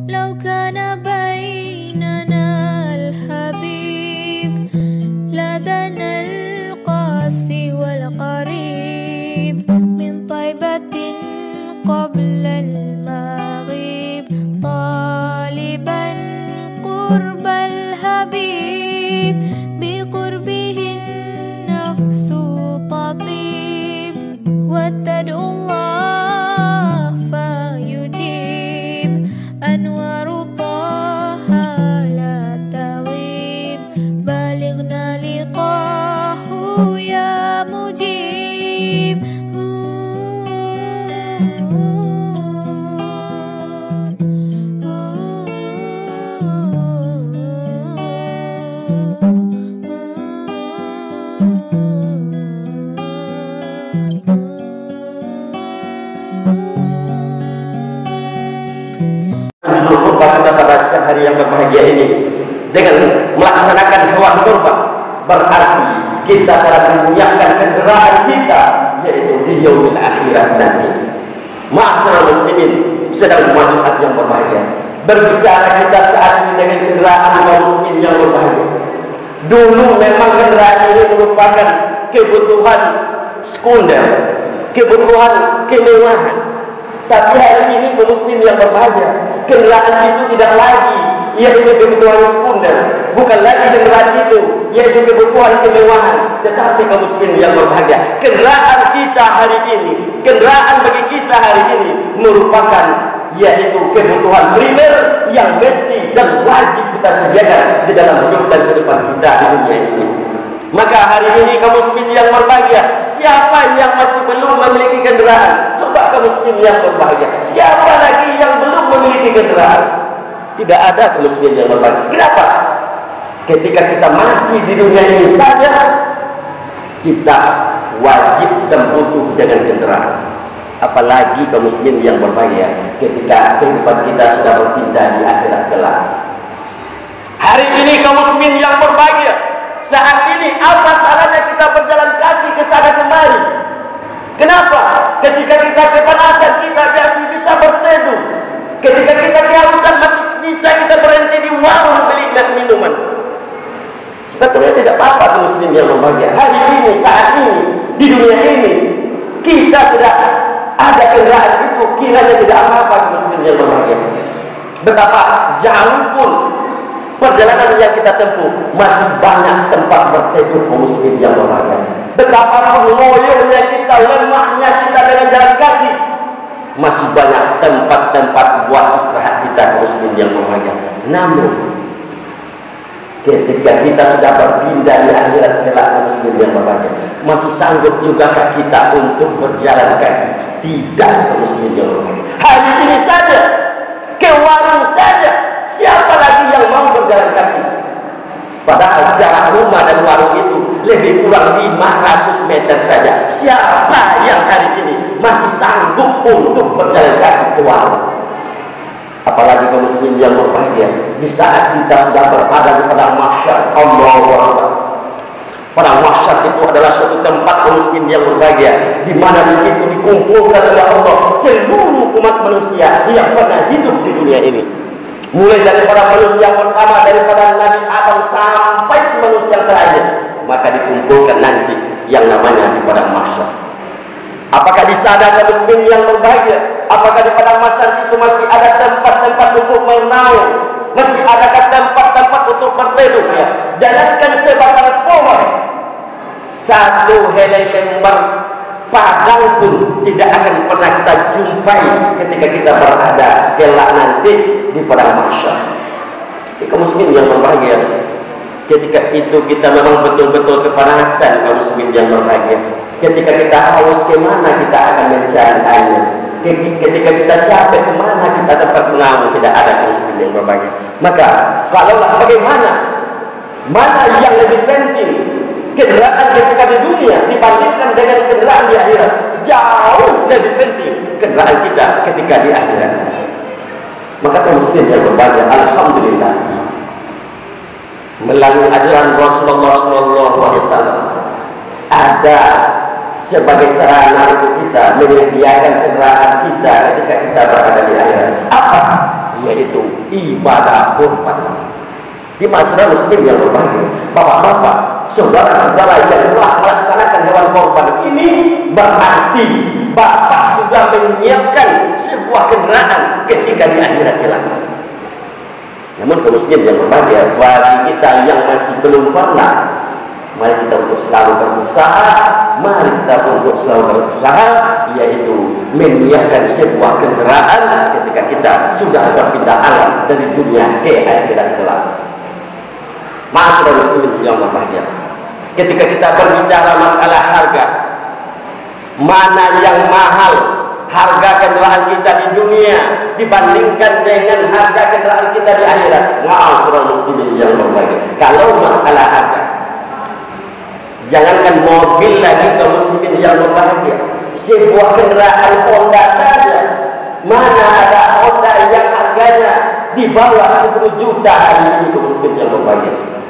لو كان بيننا الحبيب لدنا القاسي والقريب من طيبة قبل المغيب طالبا قرب الحبيب بقربه النفس تطيب وتدعو الله فيجيب أنوار طه لا تغيب بلغنا لقاه يا مجيب Judul khutbah kita pada siang hari yang berbahagia ini dengan melaksanakan hewan kurban, berarti kita telah memuliakan kendaraan kita, yaitu di yaumil akhirat nanti. Ma'asyiral muslimin, sedang Jumat yang berbahagia, berbicara kita saat ini dengan kendaraan kaum muslimin yang berbahagia. Dulu memang kendaraan ini merupakan kebutuhan sekunder, kebutuhan kemewahan. Tapi hari ini kaum muslimin yang berbahagia, kendaraan itu tidak lagi yaitu kebutuhan sekunder, bukan lagi kendaraan itu yaitu kebutuhan kemewahan, tetapi kaum muslimin yang berbahagia, kendaraan kita hari ini, kendaraan bagi kita hari ini merupakan yaitu kebutuhan primer yang mesti dan wajib kita sediakan di dalam hidup dan kehidupan kita di dunia ini. Maka hari ini kaum muslimin yang berbahagia, siapa yang masih belum memiliki kendaraan? Coba kaum muslimin yang berbahagia, siapa lagi yang belum memiliki kendaraan? Tidak ada kaum muslimin yang berbahagia. Kenapa? Ketika kita masih di dunia ini saja, kita wajib dan butuh dengan kendaraan. Apalagi kaum muslimin yang berbahagia ketika kehidupan kita sudah berpindah di akhirat kelak. Hari ini kaum muslimin yang berbahagia, saat ini apa salahnya kita berjalan kaki ke sana kemari? Kenapa? Ketika kita kepanasan kita masih bisa berteduh. Ketika kita kehausan masih bisa kita berhenti di warung beli minuman. Sebetulnya tidak apa-apa muslim yang berbahagia. Hari ini, saat ini, di dunia ini, kita tidak ada kendaraan itu, kiranya tidak apa-apa muslim yang berbahagia. Betapa jauh pun perjalanan yang kita tempuh, masih banyak tempat berteduh kaum muslimin yang berbahagia. Betapa loyonya kita, lemahnya kita dengan jalan kaki, masih banyak tempat-tempat buat istirahat kita kaum muslimin yang berbahagia. Namun ketika kita sudah berpindah di akhirat kelak kaum muslimin yang berbahagia, masih sanggup jugakah kita untuk berjalan kaki? Tidak kaum muslimin yang berbahagia. Hari ini saja, ke warung saja, siapa lagi yang mau berjalan kaki? Padahal jarak rumah dan warung itu lebih kurang 500 meter saja. Siapa yang hari ini masih sanggup untuk berjalan kaki ke warung? Apalagi kaum muslimin yang berbahagia, di saat kita sudah berada di padang mahsyar, Allahu Akbar. Padang mahsyar itu adalah suatu tempat kaum muslimin yang berbahagia, di mana di situ dikumpulkan oleh Allah seluruh umat manusia yang pernah hidup di dunia ini. Mulai daripada manusia yang pertama, daripada Nabi Adam sampai manusia yang terakhir, maka dikumpulkan nanti yang namanya di padang mahsyar. Apakah di sana kaum muslimin yang berbahagia? Apakah di padang mahsyar itu masih ada tempat-tempat untuk bernaung? Masih adakah tempat-tempat untuk berteduh? Ya, jangankan sebatang pohon, satu helai lembar padang pun tidak akan pernah kita jumpai ketika kita berada kelak nanti di padang mahsyar. Kaum muslimin yang berbahagia, ketika itu kita memang betul-betul kepanasan kaum muslimin yang berbahagia. Ketika kita haus, kemana kita akan mencari air? Ketika kita capek, kemana kita tempat mengaum? Tidak ada kaum muslimin yang berbahagia. Maka kalaulah bagaimana, mana yang lebih penting, kendaraan ketika di dunia dibandingkan dengan kendaraan di akhirat? Jauh lebih penting kendaraan kita ketika di akhirat. Maka kaum muslimin yang berbahagia, alhamdulillah, melalui ajaran Rasulullah SAW ada sebagai sarana untuk kita menyediakan kendaraan kita ketika kita berada di akhirat. Apa? yaitu ibadah kurban. Di masyarakat muslim yang berbahagia, bapak-bapak, saudara-saudara yang telah melaksanakan hewan korban ini, berarti bapak sudah menyiapkan sebuah kendaraan ketika di akhirat kelak. Namun kaum muslim yang berbahagia, bagi kita yang masih belum pernah, mari kita untuk selalu berusaha, yaitu menyiapkan sebuah kendaraan ketika kita sudah berpindah alam dari dunia ke akhirat kelak. Masyarakat muslim yang berbahagia, ketika kita berbicara masalah harga, mana yang mahal harga kendaraan kita di dunia dibandingkan dengan harga kendaraan kita di akhirat? Masyarakat muslim yang berbahagia, kalau masalah harga, jangankan mobil lagi kaum muslimin yang berbahagia, sebuah kendaraan Honda saja, mana ada Honda yang harganya di bawah 10 juta hari ini kaum muslimin yang berbahagia.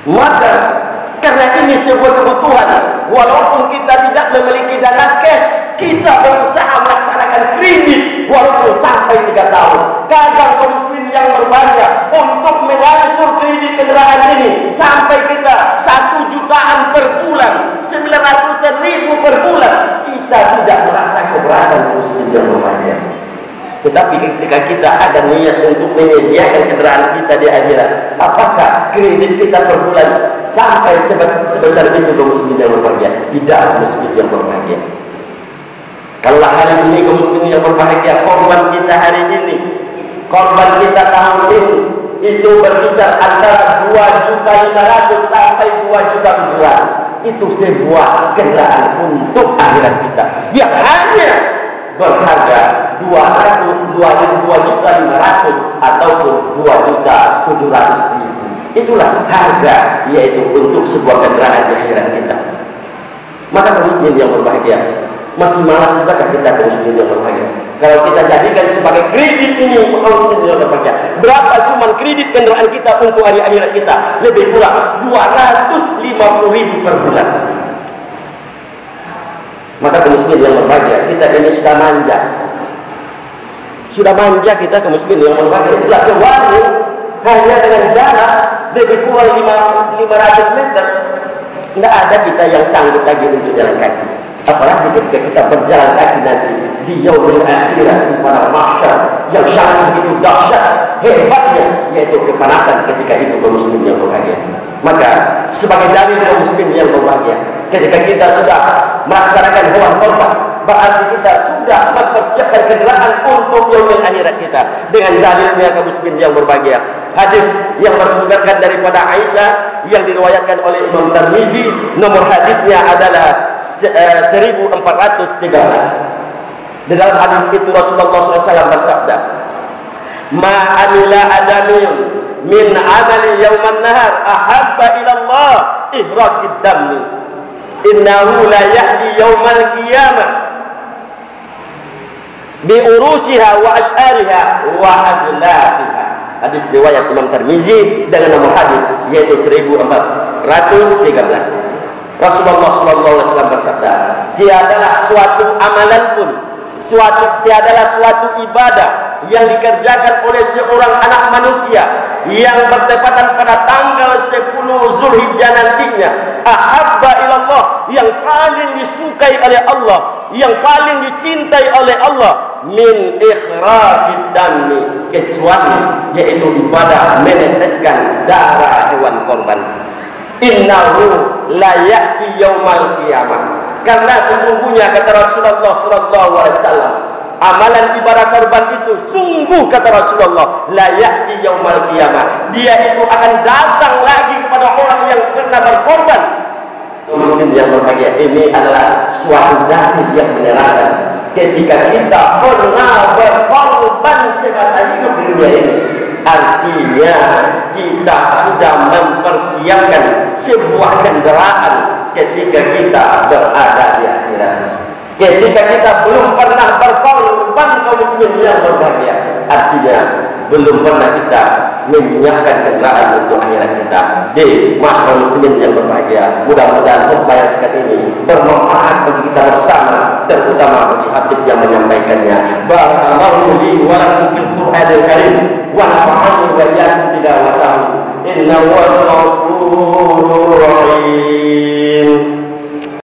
Maka karena ini sebuah kebutuhan, walaupun kita tidak memiliki dana cash, kita berusaha melaksanakan kredit walaupun sampai 3 tahun. Kadang kaum muslimin yang berbahagia, untuk mengangsur kredit kendaraan ini sampai kita 1 jutaan per bulan, 900.000 per bulan, kita tidak merasa keberatan kaum muslimin yang berbahagia. Tetapi ketika kita ada niat untuk menyediakan kendaraan kita di akhirat, apakah kredit kita per bulan sampai sebesar itu kaum muslimin yang berbahagia? Tidak, kaum muslimin yang berbahagia. Kalau hari ini kaum muslimin yang berbahagia, korban kita hari ini, korban kita tahun ini itu berkisar antara 2.500.000 sampai 2.700.000. Itu sebuah kendaraan untuk akhirat kita yang hanya berharga 2.500.000 ataupun 2.700.000. Itulah harga, yaitu untuk sebuah kendaraan di akhirat kita. Maka kaum muslimin yang berbahagia, masih malas juga kita kaum muslimin yang berbahagia? Kalau kita jadikan sebagai kredit ini kaum muslimin yang berbahagia, berapa cuman kredit kendaraan kita untuk hari akhirat kita? Lebih kurang 250.000 per bulan. Maka kaum muslimin yang berbahagia, kita ini sudah manja. Sudah manja kita kaum muslimin yang berbahagia. Itulah ke warung hanya dengan jarak lebih kurang 500 meter. Tidak ada kita yang sanggup lagi untuk jalan kaki. Apalagi ketika kita berjalan kaki nanti di yaumil akhirat, di padang mahsyar yang sangat begitu dahsyat hebatnya, yaitu kepanasan ketika itu kaum muslimin yang berbahagia. Maka sebagai dalil kaum muslimin yang berbahagia, ketika kita sudah melaksanakan hewan korban, berarti kita sudah mempersiapkan kendaraan untuk yaumil akhirat kita. Dengan dalilnya kaum muslimin yang berbahagia, hadis yang bersumberkan daripada Aisyah yang diriwayatkan oleh Imam Tirmizi, nomor hadisnya adalah 1413. Di dalam hadis itu Rasulullah SAW bersabda, "Ma amila adamiyun min amali yawman nahar ahabba ilallah ihraqid dammi innahu la ya'ti yawmal qiyamah bi urusiha wa ash'ariha wa azlatiha." Hadis riwayat Imam Tirmizi dengan nomor hadis yaitu 1413. Rasulullah SAW bersabda, tiadalah suatu amalan pun, tiadalah suatu ibadah yang dikerjakan oleh seorang anak manusia yang bertepatan pada tanggal 10 Zulhijjah nantinya, ahabba ilallah, yang paling disukai oleh Allah, yang paling dicintai oleh Allah, min ikhraqid dammi, kecuali yaitu ibadah meneteskan darah hewan korban. Innahu la ya'ti yaumal qiyamah, karena sesungguhnya kata Rasulullah SAW, amalan ibadah korban itu sungguh kata Rasulullah la ya'ti yaumal qiyamah, dia itu akan datang lagi kepada orang yang pernah berkorban. Muslim yang berbahagia, ini adalah suatu dalil yang menerangkan ketika kita pernah berkorban semasa hidup di dunia ini, artinya kita sudah mempersiapkan sebuah kendaraan ketika kita berada di akhirat. Ketika kita belum pernah berkorban kaum muslimin yang berbahagia, artinya belum pernah kita menyiapkan kendaraan untuk akhirat kita. Di masyarakat muslimin yang berbahagia, mudah-mudahan khutbah yang sekarang ini bermanfaat bagi kita bersama, terutama bagi Habib yang menyampaikannya. Barakallahu li wa lakum bil Qur'anil Karim wa nafa'ani wa iyyakum tilawatahu innahu huwal ghafurur rahim.